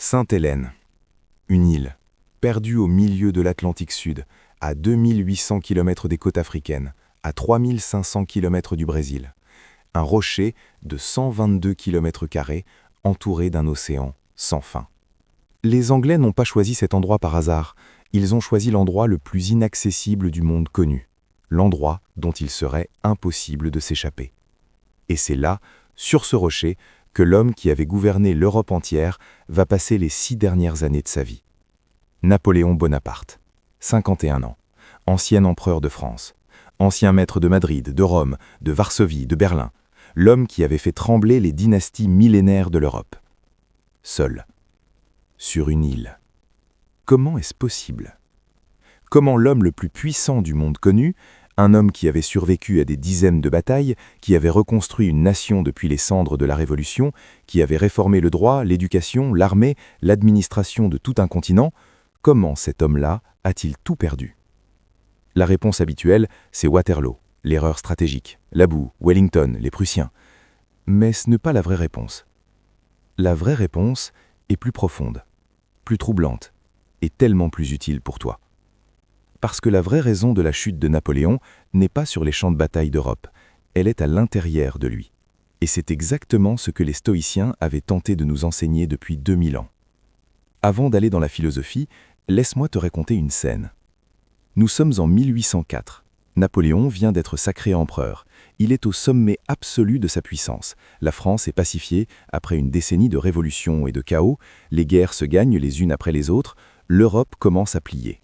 Sainte-Hélène, une île, perdue au milieu de l'Atlantique Sud, à 2800 km des côtes africaines, à 3500 km du Brésil. Un rocher de 122 km², entouré d'un océan sans fin. Les Anglais n'ont pas choisi cet endroit par hasard, ils ont choisi l'endroit le plus inaccessible du monde connu, l'endroit dont il serait impossible de s'échapper. Et c'est là, sur ce rocher, que l'homme qui avait gouverné l'Europe entière va passer les 6 dernières années de sa vie. Napoléon Bonaparte, 51 ans, ancien empereur de France, ancien maître de Madrid, de Rome, de Varsovie, de Berlin, l'homme qui avait fait trembler les dynasties millénaires de l'Europe. Seul, sur une île. Comment est-ce possible? Comment l'homme le plus puissant du monde connu, un homme qui avait survécu à des dizaines de batailles, qui avait reconstruit une nation depuis les cendres de la Révolution, qui avait réformé le droit, l'éducation, l'armée, l'administration de tout un continent, comment cet homme-là a-t-il tout perdu? La réponse habituelle, c'est Waterloo, l'erreur stratégique, la boue, Wellington, les Prussiens. Mais ce n'est pas la vraie réponse. La vraie réponse est plus profonde, plus troublante, et tellement plus utile pour toi. Parce que la vraie raison de la chute de Napoléon n'est pas sur les champs de bataille d'Europe, elle est à l'intérieur de lui. Et c'est exactement ce que les stoïciens avaient tenté de nous enseigner depuis 2000 ans. Avant d'aller dans la philosophie, laisse-moi te raconter une scène. Nous sommes en 1804. Napoléon vient d'être sacré empereur. Il est au sommet absolu de sa puissance. La France est pacifiée après une décennie de révolution et de chaos. Les guerres se gagnent les unes après les autres. L'Europe commence à plier.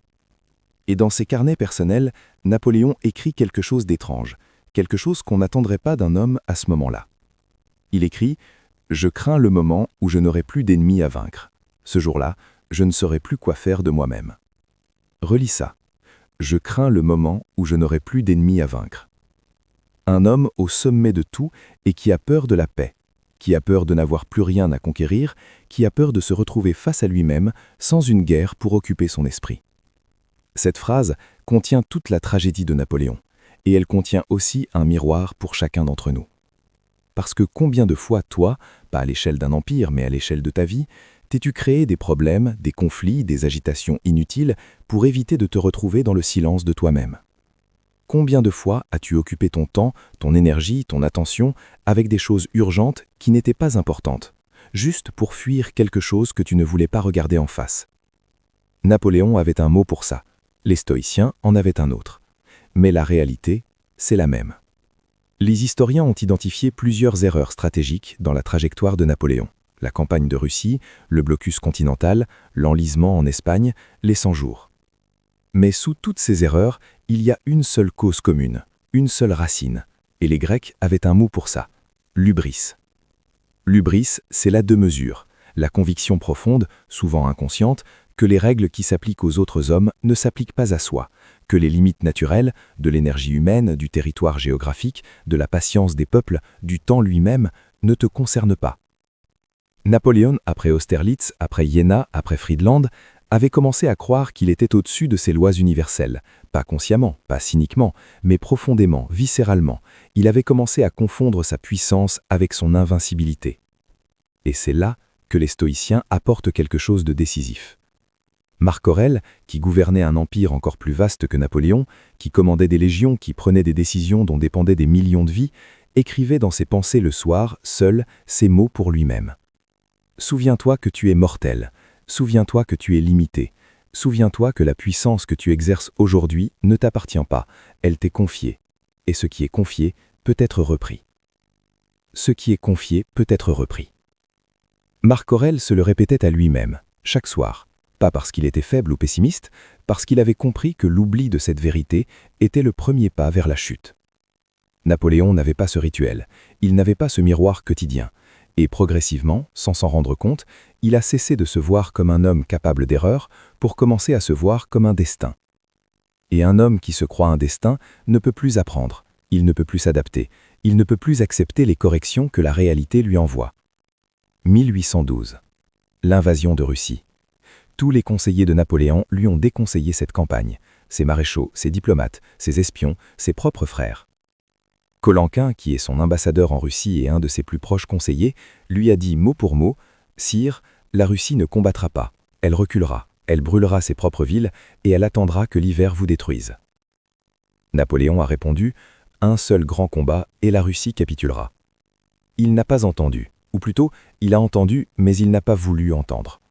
Et dans ses carnets personnels, Napoléon écrit quelque chose d'étrange, quelque chose qu'on n'attendrait pas d'un homme à ce moment-là. Il écrit « Je crains le moment où je n'aurai plus d'ennemis à vaincre. Ce jour-là, je ne saurai plus quoi faire de moi-même. » Relis ça. « Je crains le moment où je n'aurai plus d'ennemis à vaincre. » Un homme au sommet de tout et qui a peur de la paix, qui a peur de n'avoir plus rien à conquérir, qui a peur de se retrouver face à lui-même sans une guerre pour occuper son esprit. Cette phrase contient toute la tragédie de Napoléon, et elle contient aussi un miroir pour chacun d'entre nous. Parce que combien de fois, toi, pas à l'échelle d'un empire, mais à l'échelle de ta vie, t'es-tu créé des problèmes, des conflits, des agitations inutiles pour éviter de te retrouver dans le silence de toi-même? Combien de fois as-tu occupé ton temps, ton énergie, ton attention avec des choses urgentes qui n'étaient pas importantes, juste pour fuir quelque chose que tu ne voulais pas regarder en face? Napoléon avait un mot pour ça. Les stoïciens en avaient un autre. Mais la réalité, c'est la même. Les historiens ont identifié plusieurs erreurs stratégiques dans la trajectoire de Napoléon. La campagne de Russie, le blocus continental, l'enlisement en Espagne, les 100 jours. Mais sous toutes ces erreurs, il y a une seule cause commune, une seule racine. Et les Grecs avaient un mot pour ça, l'hubris. L'hubris, c'est la deux-mesure, la conviction profonde, souvent inconsciente, que les règles qui s'appliquent aux autres hommes ne s'appliquent pas à soi, que les limites naturelles, de l'énergie humaine, du territoire géographique, de la patience des peuples, du temps lui-même, ne te concernent pas. Napoléon, après Austerlitz, après Iéna, après Friedland, avait commencé à croire qu'il était au-dessus de ces lois universelles, pas consciemment, pas cyniquement, mais profondément, viscéralement. Il avait commencé à confondre sa puissance avec son invincibilité. Et c'est là que les stoïciens apportent quelque chose de décisif. Marc Aurèle, qui gouvernait un empire encore plus vaste que Napoléon, qui commandait des légions, qui prenait des décisions dont dépendaient des millions de vies, écrivait dans ses pensées le soir, seul, ces mots pour lui-même. « Souviens-toi que tu es mortel, souviens-toi que tu es limité, souviens-toi que la puissance que tu exerces aujourd'hui ne t'appartient pas, elle t'est confiée, et ce qui est confié peut être repris. Ce qui est confié peut être repris. » Marc Aurèle se le répétait à lui-même, chaque soir. Pas parce qu'il était faible ou pessimiste, parce qu'il avait compris que l'oubli de cette vérité était le premier pas vers la chute. Napoléon n'avait pas ce rituel, il n'avait pas ce miroir quotidien, et progressivement, sans s'en rendre compte, il a cessé de se voir comme un homme capable d'erreur pour commencer à se voir comme un destin. Et un homme qui se croit un destin ne peut plus apprendre, il ne peut plus s'adapter, il ne peut plus accepter les corrections que la réalité lui envoie. 1812. L'invasion de Russie. Tous les conseillers de Napoléon lui ont déconseillé cette campagne, ses maréchaux, ses diplomates, ses espions, ses propres frères. Colenquin, qui est son ambassadeur en Russie et un de ses plus proches conseillers, lui a dit mot pour mot « Sire, La Russie ne combattra pas, elle reculera, elle brûlera ses propres villes et elle attendra que l'hiver vous détruise. Napoléon a répondu « Un seul grand combat et la Russie capitulera ». Il n'a pas entendu, ou plutôt, il a entendu, mais il n'a pas voulu entendre.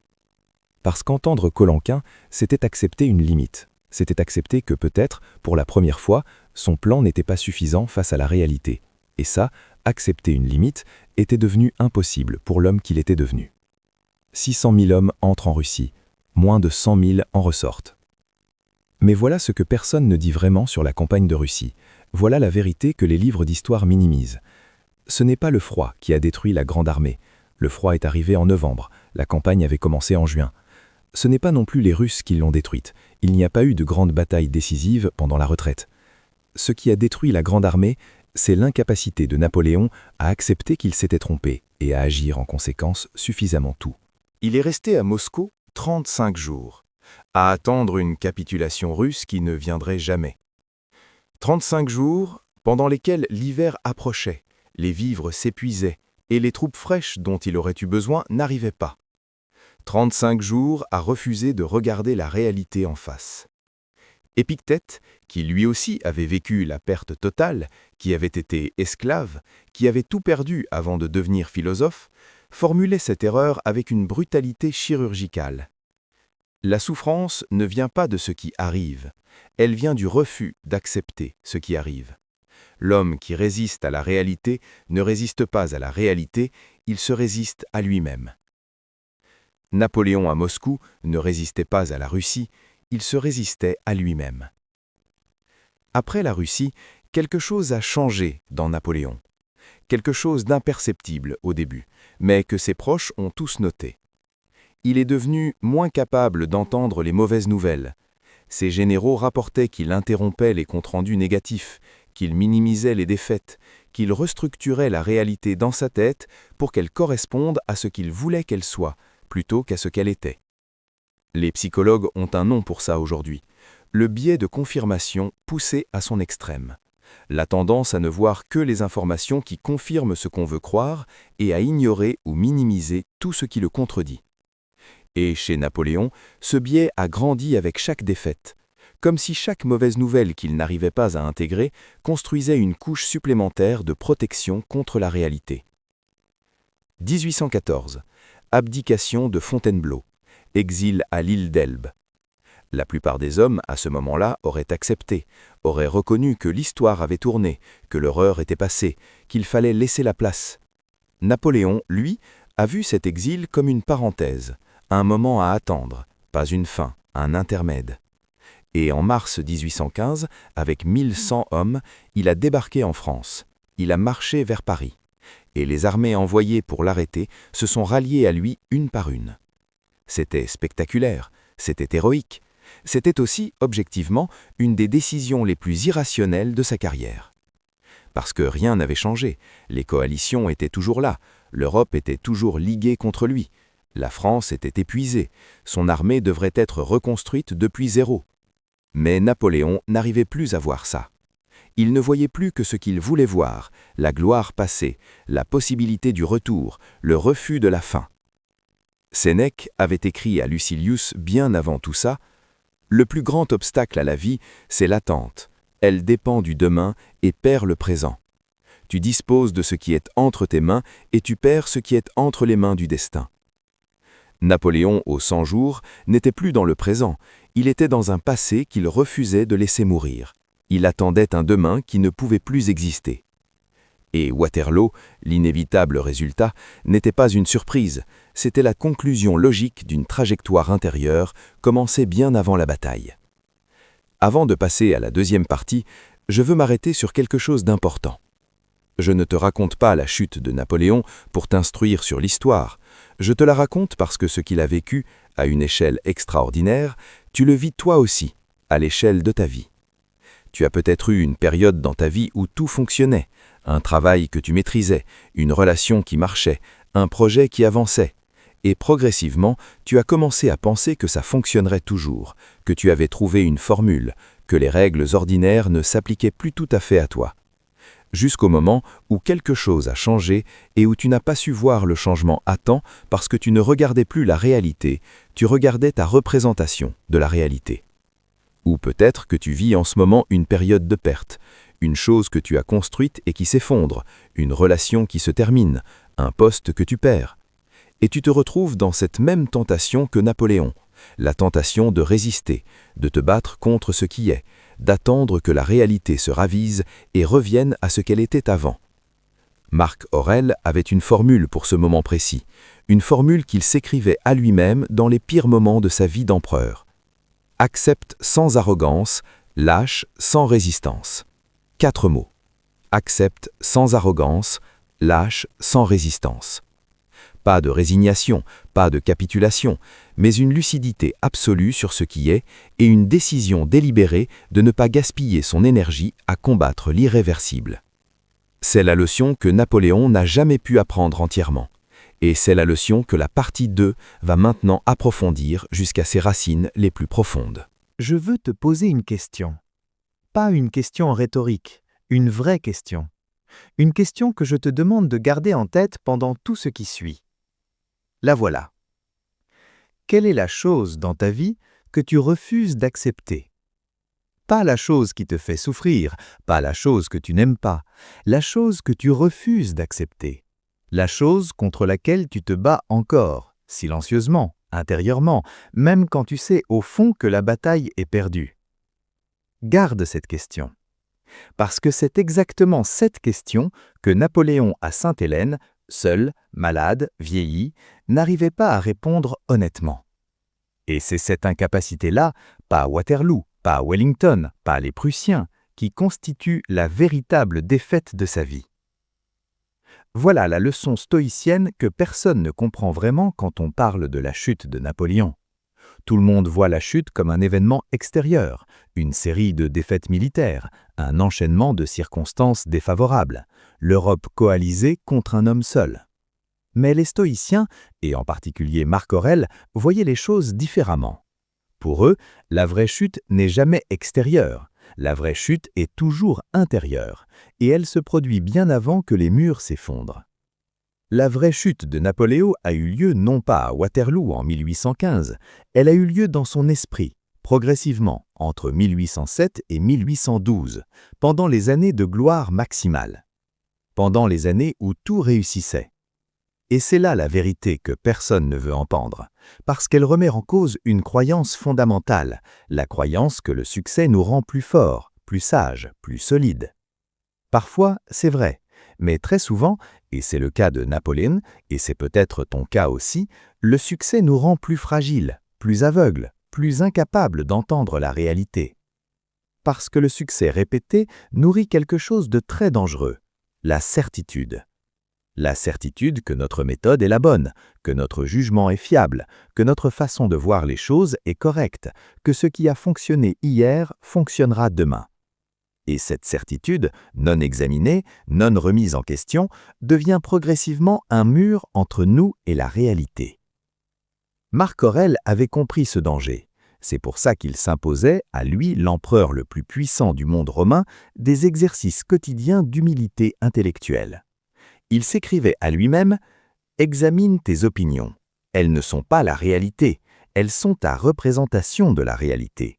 Parce qu'entendre Colenquin, c'était accepter une limite. C'était accepter que peut-être, pour la première fois, son plan n'était pas suffisant face à la réalité. Et ça, accepter une limite, était devenu impossible pour l'homme qu'il était devenu. 600 000 hommes entrent en Russie, moins de 100 000 en ressortent. Mais voilà ce que personne ne dit vraiment sur la campagne de Russie. Voilà la vérité que les livres d'histoire minimisent. Ce n'est pas le froid qui a détruit la grande armée. Le froid est arrivé en novembre, la campagne avait commencé en juin. Ce n'est pas non plus les Russes qui l'ont détruite. Il n'y a pas eu de grande bataille décisive pendant la retraite. Ce qui a détruit la grande armée, c'est l'incapacité de Napoléon à accepter qu'il s'était trompé et à agir en conséquence suffisamment tôt. Il est resté à Moscou 35 jours, à attendre une capitulation russe qui ne viendrait jamais. 35 jours pendant lesquels l'hiver approchait, les vivres s'épuisaient et les troupes fraîches dont il aurait eu besoin n'arrivaient pas. 35 jours à refuser de regarder la réalité en face. Épictète, qui lui aussi avait vécu la perte totale, qui avait été esclave, qui avait tout perdu avant de devenir philosophe, formulait cette erreur avec une brutalité chirurgicale. La souffrance ne vient pas de ce qui arrive, elle vient du refus d'accepter ce qui arrive. L'homme qui résiste à la réalité ne résiste pas à la réalité, il se résiste à lui-même. Napoléon à Moscou ne résistait pas à la Russie, il se résistait à lui-même. Après la Russie, quelque chose a changé dans Napoléon. Quelque chose d'imperceptible au début, mais que ses proches ont tous noté. Il est devenu moins capable d'entendre les mauvaises nouvelles. Ses généraux rapportaient qu'il interrompait les comptes rendus négatifs, qu'il minimisait les défaites, qu'il restructurait la réalité dans sa tête pour qu'elle corresponde à ce qu'il voulait qu'elle soit, plutôt qu'à ce qu'elle était. Les psychologues ont un nom pour ça aujourd'hui, le biais de confirmation poussé à son extrême. La tendance à ne voir que les informations qui confirment ce qu'on veut croire et à ignorer ou minimiser tout ce qui le contredit. Et chez Napoléon, ce biais a grandi avec chaque défaite, comme si chaque mauvaise nouvelle qu'il n'arrivait pas à intégrer construisait une couche supplémentaire de protection contre la réalité. 1814. Abdication de Fontainebleau. Exil à l'île d'Elbe. La plupart des hommes, à ce moment-là, auraient accepté, auraient reconnu que l'histoire avait tourné, que l'horreur était passée, qu'il fallait laisser la place. Napoléon, lui, a vu cet exil comme une parenthèse, un moment à attendre, pas une fin, un intermède. Et en mars 1815, avec 1100 hommes, il a débarqué en France. Il a marché vers Paris. Et les armées envoyées pour l'arrêter se sont ralliées à lui une par une. C'était spectaculaire, c'était héroïque. C'était aussi, objectivement, une des décisions les plus irrationnelles de sa carrière. Parce que rien n'avait changé, les coalitions étaient toujours là, l'Europe était toujours liguée contre lui, la France était épuisée, son armée devrait être reconstruite depuis zéro. Mais Napoléon n'arrivait plus à voir ça. Il ne voyait plus que ce qu'il voulait voir, la gloire passée, la possibilité du retour, le refus de la fin. Sénèque avait écrit à Lucilius bien avant tout ça, « Le plus grand obstacle à la vie, c'est l'attente. Elle dépend du demain et perd le présent. Tu disposes de ce qui est entre tes mains et tu perds ce qui est entre les mains du destin. » Napoléon, aux 100 jours, n'était plus dans le présent, il était dans un passé qu'il refusait de laisser mourir. Il attendait un demain qui ne pouvait plus exister. Et Waterloo, l'inévitable résultat, n'était pas une surprise, c'était la conclusion logique d'une trajectoire intérieure commencée bien avant la bataille. Avant de passer à la deuxième partie, je veux m'arrêter sur quelque chose d'important. Je ne te raconte pas la chute de Napoléon pour t'instruire sur l'histoire, je te la raconte parce que ce qu'il a vécu, à une échelle extraordinaire, tu le vis toi aussi, à l'échelle de ta vie. Tu as peut-être eu une période dans ta vie où tout fonctionnait, un travail que tu maîtrisais, une relation qui marchait, un projet qui avançait. Et progressivement, tu as commencé à penser que ça fonctionnerait toujours, que tu avais trouvé une formule, que les règles ordinaires ne s'appliquaient plus tout à fait à toi. jusqu'au moment où quelque chose a changé et où tu n'as pas su voir le changement à temps parce que tu ne regardais plus la réalité, tu regardais ta représentation de la réalité. Ou peut-être que tu vis en ce moment une période de perte, une chose que tu as construite et qui s'effondre, une relation qui se termine, un poste que tu perds. Et tu te retrouves dans cette même tentation que Napoléon, la tentation de résister, de te battre contre ce qui est, d'attendre que la réalité se ravise et revienne à ce qu'elle était avant. Marc Aurèle avait une formule pour ce moment précis, une formule qu'il s'écrivait à lui-même dans les pires moments de sa vie d'empereur. Accepte sans arrogance, lâche sans résistance. 4 mots. Accepte sans arrogance, lâche sans résistance. Pas de résignation, pas de capitulation, mais une lucidité absolue sur ce qui est et une décision délibérée de ne pas gaspiller son énergie à combattre l'irréversible. C'est la leçon que Napoléon n'a jamais pu apprendre entièrement. Et c'est la leçon que la partie 2 va maintenant approfondir jusqu'à ses racines les plus profondes. Je veux te poser une question. Pas une question rhétorique, une vraie question. Une question que je te demande de garder en tête pendant tout ce qui suit. La voilà. Quelle est la chose dans ta vie que tu refuses d'accepter? Pas la chose qui te fait souffrir, pas la chose que tu n'aimes pas, la chose que tu refuses d'accepter. La chose contre laquelle tu te bats encore, silencieusement, intérieurement, même quand tu sais au fond que la bataille est perdue. Garde cette question. Parce que c'est exactement cette question que Napoléon à Sainte-Hélène, seul, malade, vieilli, n'arrivait pas à répondre honnêtement. Et c'est cette incapacité-là, pas Waterloo, pas Wellington, pas les Prussiens, qui constitue la véritable défaite de sa vie. Voilà la leçon stoïcienne que personne ne comprend vraiment quand on parle de la chute de Napoléon. Tout le monde voit la chute comme un événement extérieur, une série de défaites militaires, un enchaînement de circonstances défavorables, l'Europe coalisée contre un homme seul. Mais les stoïciens, et en particulier Marc Aurèle, voyaient les choses différemment. Pour eux, la vraie chute n'est jamais extérieure, la vraie chute est toujours intérieure, et elle se produit bien avant que les murs s'effondrent. La vraie chute de Napoléon a eu lieu non pas à Waterloo en 1815, elle a eu lieu dans son esprit, progressivement, entre 1807 et 1812, pendant les années de gloire maximale, pendant les années où tout réussissait. Et c'est là la vérité que personne ne veut entendre, parce qu'elle remet en cause une croyance fondamentale, la croyance que le succès nous rend plus forts, plus sages, plus solides. Parfois, c'est vrai, mais très souvent, et c'est le cas de Napoléon, et c'est peut-être ton cas aussi, le succès nous rend plus fragiles, plus aveugles, plus incapables d'entendre la réalité. Parce que le succès répété nourrit quelque chose de très dangereux, la certitude. La certitude que notre méthode est la bonne, que notre jugement est fiable, que notre façon de voir les choses est correcte, que ce qui a fonctionné hier fonctionnera demain. Et cette certitude, non examinée, non remise en question, devient progressivement un mur entre nous et la réalité. Marc Aurèle avait compris ce danger. C'est pour ça qu'il s'imposait, à lui, l'empereur le plus puissant du monde romain, des exercices quotidiens d'humilité intellectuelle. Il s'écrivait à lui-même « Examine tes opinions. Elles ne sont pas la réalité, elles sont ta représentation de la réalité.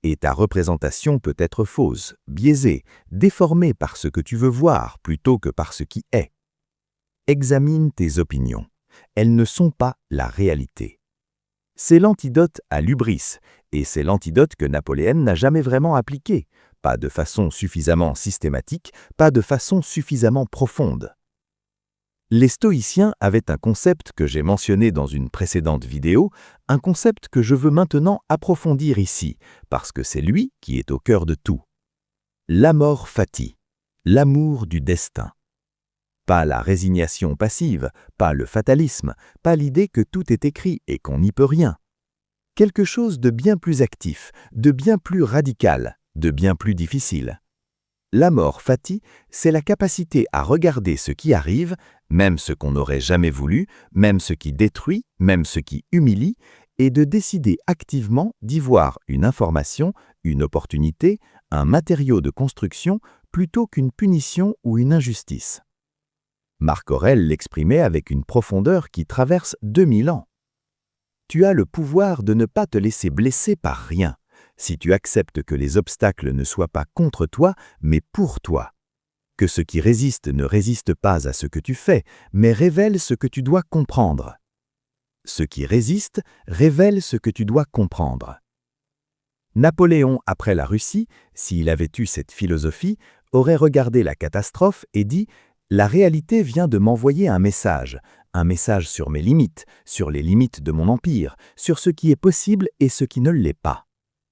Et ta représentation peut être fausse, biaisée, déformée par ce que tu veux voir plutôt que par ce qui est. Examine tes opinions. Elles ne sont pas la réalité. » C'est l'antidote à l'hubris, et c'est l'antidote que Napoléon n'a jamais vraiment appliqué, pas de façon suffisamment systématique, pas de façon suffisamment profonde. Les stoïciens avaient un concept que j'ai mentionné dans une précédente vidéo, un concept que je veux maintenant approfondir ici, parce que c'est lui qui est au cœur de tout. L'amor fati, l'amour du destin. Pas la résignation passive, pas le fatalisme, pas l'idée que tout est écrit et qu'on n'y peut rien. Quelque chose de bien plus actif, de bien plus radical, de bien plus difficile. L'amor fati, c'est la capacité à regarder ce qui arrive, même ce qu'on n'aurait jamais voulu, même ce qui détruit, même ce qui humilie, et de décider activement d'y voir une information, une opportunité, un matériau de construction, plutôt qu'une punition ou une injustice. Marc Aurèle l'exprimait avec une profondeur qui traverse 2000 ans. Tu as le pouvoir de ne pas te laisser blesser par rien, si tu acceptes que les obstacles ne soient pas contre toi, mais pour toi. Que ce qui résiste ne résiste pas à ce que tu fais, mais révèle ce que tu dois comprendre. Ce qui résiste révèle ce que tu dois comprendre. Napoléon, après la Russie, s'il avait eu cette philosophie, aurait regardé la catastrophe et dit « La réalité vient de m'envoyer un message sur mes limites, sur les limites de mon empire, sur ce qui est possible et ce qui ne l'est pas.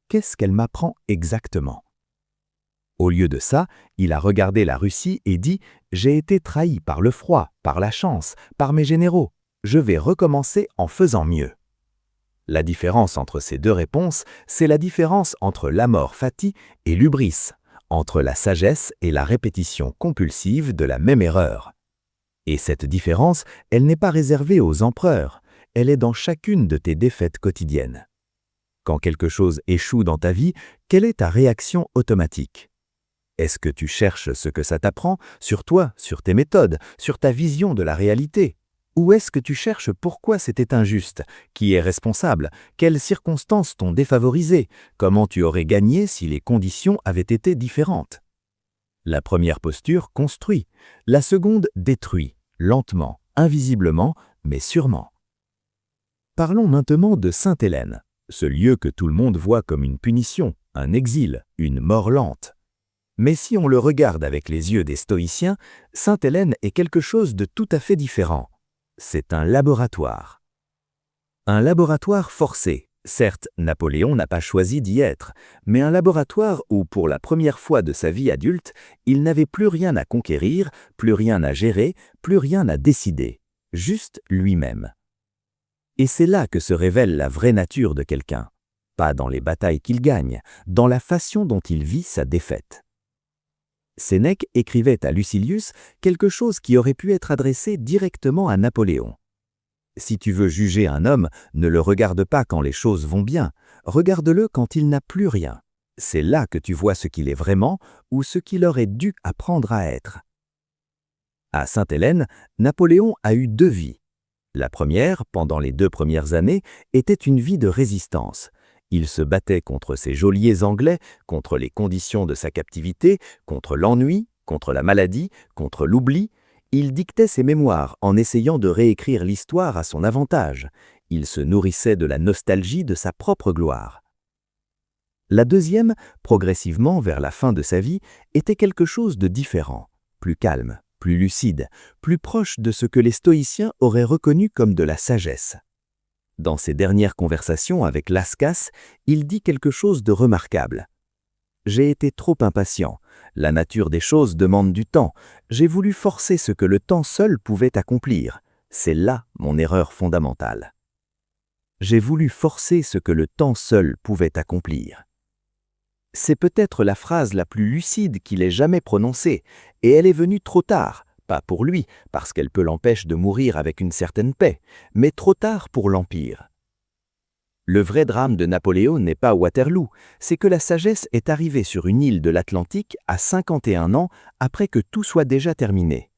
Qu'est-ce qu'elle m'apprend exactement ?» Au lieu de ça, il a regardé la Russie et dit « J'ai été trahi par le froid, par la chance, par mes généraux. Je vais recommencer en faisant mieux. » La différence entre ces deux réponses, c'est la différence entre l'amor fati et l'hubris, entre la sagesse et la répétition compulsive de la même erreur. Et cette différence, elle n'est pas réservée aux empereurs, elle est dans chacune de tes défaites quotidiennes. Quand quelque chose échoue dans ta vie, quelle est ta réaction automatique ? Est-ce que tu cherches ce que ça t'apprend sur toi, sur tes méthodes, sur ta vision de la réalité ? Ou est-ce que tu cherches pourquoi c'était injuste, qui est responsable, quelles circonstances t'ont défavorisé, comment tu aurais gagné si les conditions avaient été différentes ? La première posture construit, la seconde détruit, lentement, invisiblement, mais sûrement. Parlons maintenant de Sainte-Hélène, ce lieu que tout le monde voit comme une punition, un exil, une mort lente. Mais si on le regarde avec les yeux des stoïciens, Sainte-Hélène est quelque chose de tout à fait différent. C'est un laboratoire. Un laboratoire forcé. Certes, Napoléon n'a pas choisi d'y être, mais un laboratoire où, pour la première fois de sa vie adulte, il n'avait plus rien à conquérir, plus rien à gérer, plus rien à décider, juste lui-même. Et c'est là que se révèle la vraie nature de quelqu'un. Pas dans les batailles qu'il gagne, dans la façon dont il vit sa défaite. Sénèque écrivait à Lucilius quelque chose qui aurait pu être adressé directement à Napoléon. Si tu veux juger un homme, ne le regarde pas quand les choses vont bien, regarde-le quand il n'a plus rien. C'est là que tu vois ce qu'il est vraiment ou ce qu'il aurait dû apprendre à être. À Sainte-Hélène, Napoléon a eu 2 vies. La première, pendant les 2 premières années, était une vie de résistance. Il se battait contre ses geôliers anglais, contre les conditions de sa captivité, contre l'ennui, contre la maladie, contre l'oubli. Il dictait ses mémoires en essayant de réécrire l'histoire à son avantage. Il se nourrissait de la nostalgie de sa propre gloire. La deuxième, progressivement vers la fin de sa vie, était quelque chose de différent, plus calme, plus lucide, plus proche de ce que les stoïciens auraient reconnu comme de la sagesse. Dans ses dernières conversations avec Lascasse, il dit quelque chose de remarquable. « J'ai été trop impatient. La nature des choses demande du temps. J'ai voulu forcer ce que le temps seul pouvait accomplir. C'est là mon erreur fondamentale. J'ai voulu forcer ce que le temps seul pouvait accomplir. » C'est peut-être la phrase la plus lucide qu'il ait jamais prononcée, et elle est venue trop tard. Pas pour lui, parce qu'elle peut l'empêcher de mourir avec une certaine paix, mais trop tard pour l'Empire. Le vrai drame de Napoléon n'est pas Waterloo, c'est que la sagesse est arrivée sur une île de l'Atlantique à 51 ans après que tout soit déjà terminé.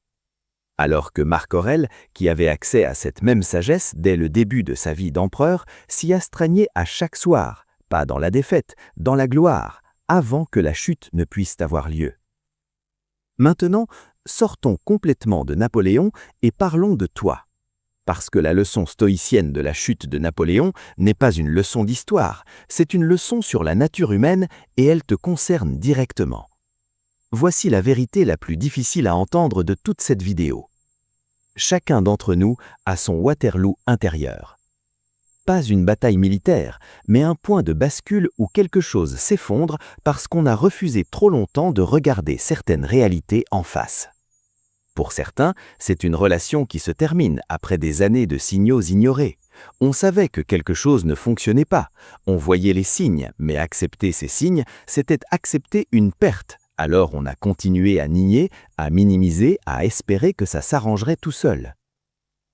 Alors que Marc Aurèle, qui avait accès à cette même sagesse dès le début de sa vie d'empereur, s'y astreignait à chaque soir, pas dans la défaite, dans la gloire, avant que la chute ne puisse avoir lieu. Maintenant, sortons complètement de Napoléon et parlons de toi. Parce que la leçon stoïcienne de la chute de Napoléon n'est pas une leçon d'histoire, c'est une leçon sur la nature humaine et elle te concerne directement. Voici la vérité la plus difficile à entendre de toute cette vidéo. Chacun d'entre nous a son Waterloo intérieur. Pas une bataille militaire, mais un point de bascule où quelque chose s'effondre parce qu'on a refusé trop longtemps de regarder certaines réalités en face. Pour certains, c'est une relation qui se termine après des années de signaux ignorés. On savait que quelque chose ne fonctionnait pas. On voyait les signes, mais accepter ces signes, c'était accepter une perte. Alors on a continué à nier, à minimiser, à espérer que ça s'arrangerait tout seul.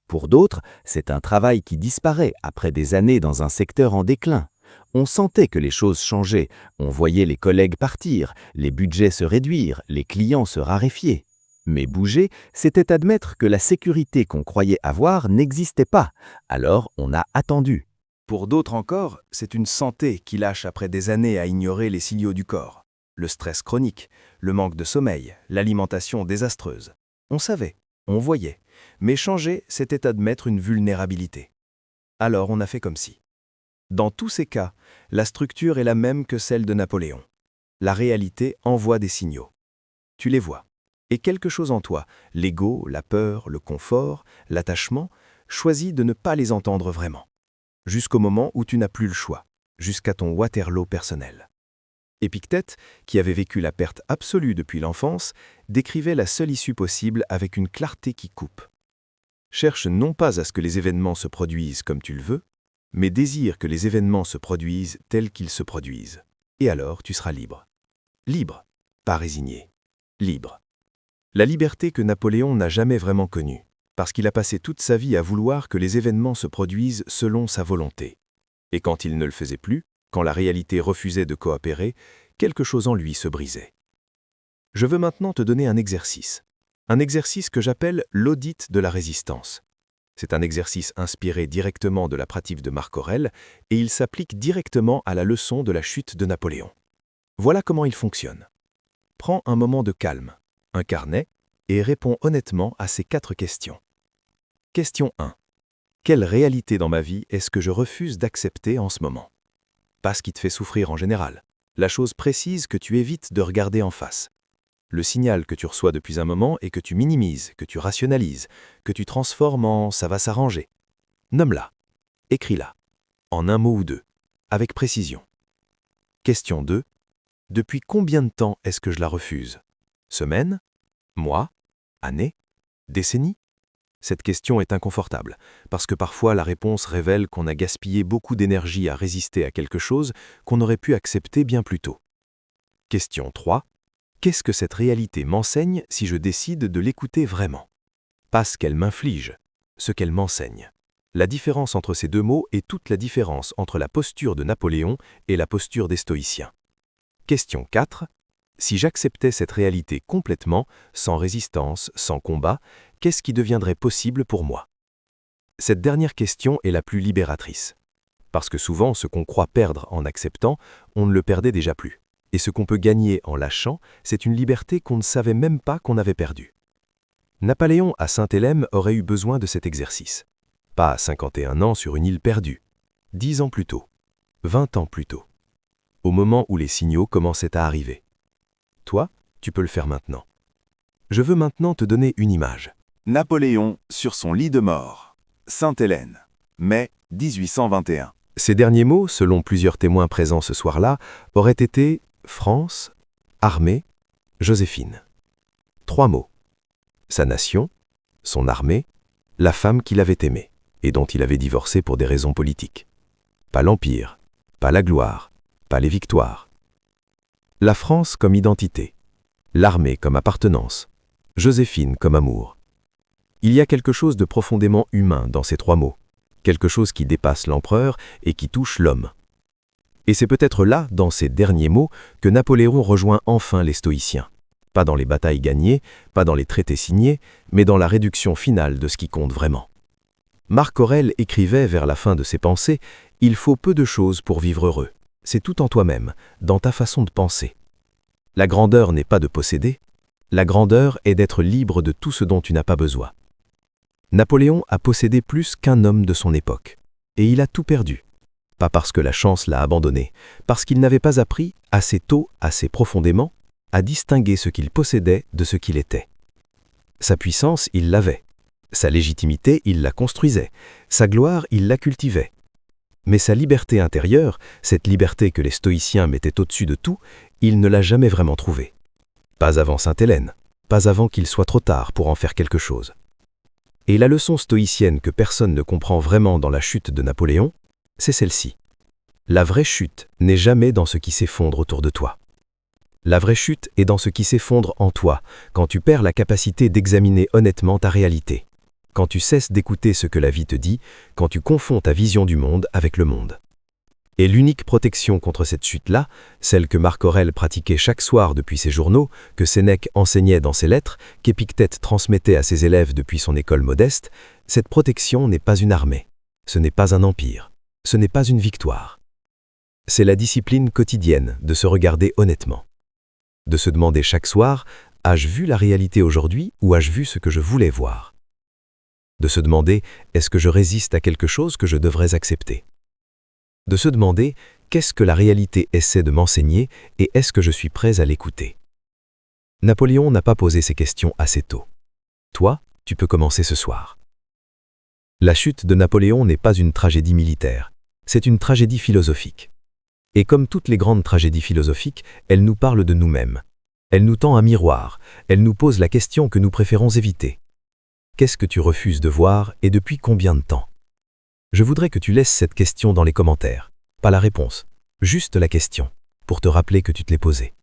Pour d'autres, c'est un travail qui disparaît après des années dans un secteur en déclin. On sentait que les choses changeaient, on voyait les collègues partir, les budgets se réduire, les clients se raréfier. Mais bouger, c'était admettre que la sécurité qu'on croyait avoir n'existait pas, alors on a attendu. Pour d'autres encore, c'est une santé qui lâche après des années à ignorer les signaux du corps. Le stress chronique, le manque de sommeil, l'alimentation désastreuse. On savait, on voyait, mais changer, c'était admettre une vulnérabilité. Alors on a fait comme si. Dans tous ces cas, la structure est la même que celle de Napoléon. La réalité envoie des signaux. Tu les vois. Et quelque chose en toi, l'ego, la peur, le confort, l'attachement, choisit de ne pas les entendre vraiment. Jusqu'au moment où tu n'as plus le choix, jusqu'à ton Waterloo personnel. Épictète, qui avait vécu la perte absolue depuis l'enfance, décrivait la seule issue possible avec une clarté qui coupe. Cherche non pas à ce que les événements se produisent comme tu le veux, mais désire que les événements se produisent tels qu'ils se produisent. Et alors tu seras libre. Libre, pas résigné. Libre. La liberté que Napoléon n'a jamais vraiment connue, parce qu'il a passé toute sa vie à vouloir que les événements se produisent selon sa volonté. Et quand il ne le faisait plus, quand la réalité refusait de coopérer, quelque chose en lui se brisait. Je veux maintenant te donner un exercice que j'appelle l'audit de la résistance. C'est un exercice inspiré directement de la pratique de Marc Aurèle et il s'applique directement à la leçon de la chute de Napoléon. Voilà comment il fonctionne. Prends un moment de calme, un carnet, et réponds honnêtement à ces 4 questions. Question 1. Quelle réalité dans ma vie est-ce que je refuse d'accepter en ce moment? Pas ce qui te fait souffrir en général, la chose précise que tu évites de regarder en face. Le signal que tu reçois depuis un moment et que tu minimises, que tu rationalises, que tu transformes en « ça va s'arranger ». Nomme-la, écris-la, en un mot ou 2, avec précision. Question 2. Depuis combien de temps est-ce que je la refuse? Semaine? Mois? Année? Décennie? Cette question est inconfortable, parce que parfois la réponse révèle qu'on a gaspillé beaucoup d'énergie à résister à quelque chose qu'on aurait pu accepter bien plus tôt. Question 3. Qu'est-ce que cette réalité m'enseigne si je décide de l'écouter vraiment? Pas ce qu'elle m'inflige, ce qu'elle m'enseigne. La différence entre ces 2 mots est toute la différence entre la posture de Napoléon et la posture des stoïciens. Question 4. Si j'acceptais cette réalité complètement, sans résistance, sans combat, qu'est-ce qui deviendrait possible pour moi? Cette dernière question est la plus libératrice. Parce que souvent, ce qu'on croit perdre en acceptant, on ne le perdait déjà plus. Et ce qu'on peut gagner en lâchant, c'est une liberté qu'on ne savait même pas qu'on avait perdue. Napoléon à Sainte-Hélène aurait eu besoin de cet exercice. Pas à 51 ans sur une île perdue. 10 ans plus tôt. 20 ans plus tôt. Au moment où les signaux commençaient à arriver. Toi, tu peux le faire maintenant. Je veux maintenant te donner une image. Napoléon sur son lit de mort. Sainte-Hélène, mai 1821. Ces derniers mots, selon plusieurs témoins présents ce soir-là, auraient été France, armée, Joséphine. 3 mots. Sa nation, son armée, la femme qu'il avait aimée et dont il avait divorcé pour des raisons politiques. Pas l'Empire, pas la gloire, pas les victoires. La France comme identité, l'armée comme appartenance, Joséphine comme amour. Il y a quelque chose de profondément humain dans ces 3 mots, quelque chose qui dépasse l'empereur et qui touche l'homme. Et c'est peut-être là, dans ces derniers mots, que Napoléon rejoint enfin les stoïciens. Pas dans les batailles gagnées, pas dans les traités signés, mais dans la réduction finale de ce qui compte vraiment. Marc Aurèle écrivait vers la fin de ses pensées « Il faut peu de choses pour vivre heureux. C'est tout en toi-même, dans ta façon de penser. La grandeur n'est pas de posséder, la grandeur est d'être libre de tout ce dont tu n'as pas besoin. » Napoléon a possédé plus qu'un homme de son époque, et il a tout perdu. Pas parce que la chance l'a abandonné, parce qu'il n'avait pas appris, assez tôt, assez profondément, à distinguer ce qu'il possédait de ce qu'il était. Sa puissance, il l'avait. Sa légitimité, il la construisait. Sa gloire, il la cultivait. Mais sa liberté intérieure, cette liberté que les stoïciens mettaient au-dessus de tout, il ne l'a jamais vraiment trouvée. Pas avant Sainte-Hélène, pas avant qu'il soit trop tard pour en faire quelque chose. Et la leçon stoïcienne que personne ne comprend vraiment dans la chute de Napoléon, c'est celle-ci. La vraie chute n'est jamais dans ce qui s'effondre autour de toi. La vraie chute est dans ce qui s'effondre en toi, quand tu perds la capacité d'examiner honnêtement ta réalité. Quand tu cesses d'écouter ce que la vie te dit, quand tu confonds ta vision du monde avec le monde. Et l'unique protection contre cette chute-là, celle que Marc Aurèle pratiquait chaque soir depuis ses journaux, que Sénèque enseignait dans ses lettres, qu'Épictète transmettait à ses élèves depuis son école modeste, cette protection n'est pas une armée, ce n'est pas un empire, ce n'est pas une victoire. C'est la discipline quotidienne de se regarder honnêtement. De se demander chaque soir, ai-je vu la réalité aujourd'hui ou ai-je vu ce que je voulais voir? De se demander, est-ce que je résiste à quelque chose que je devrais accepter? De se demander, qu'est-ce que la réalité essaie de m'enseigner et est-ce que je suis prêt à l'écouter? Napoléon n'a pas posé ces questions assez tôt. Toi, tu peux commencer ce soir. La chute de Napoléon n'est pas une tragédie militaire, c'est une tragédie philosophique. Et comme toutes les grandes tragédies philosophiques, elle nous parle de nous-mêmes. Elle nous tend un miroir, elle nous pose la question que nous préférons éviter. Qu'est-ce que tu refuses de voir et depuis combien de temps? Je voudrais que tu laisses cette question dans les commentaires. Pas la réponse, juste la question, pour te rappeler que tu te l'es posée.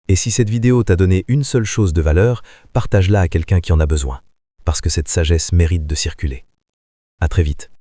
Et si cette vidéo t'a donné une seule chose de valeur, partage-la à quelqu'un qui en a besoin, parce que cette sagesse mérite de circuler. À très vite.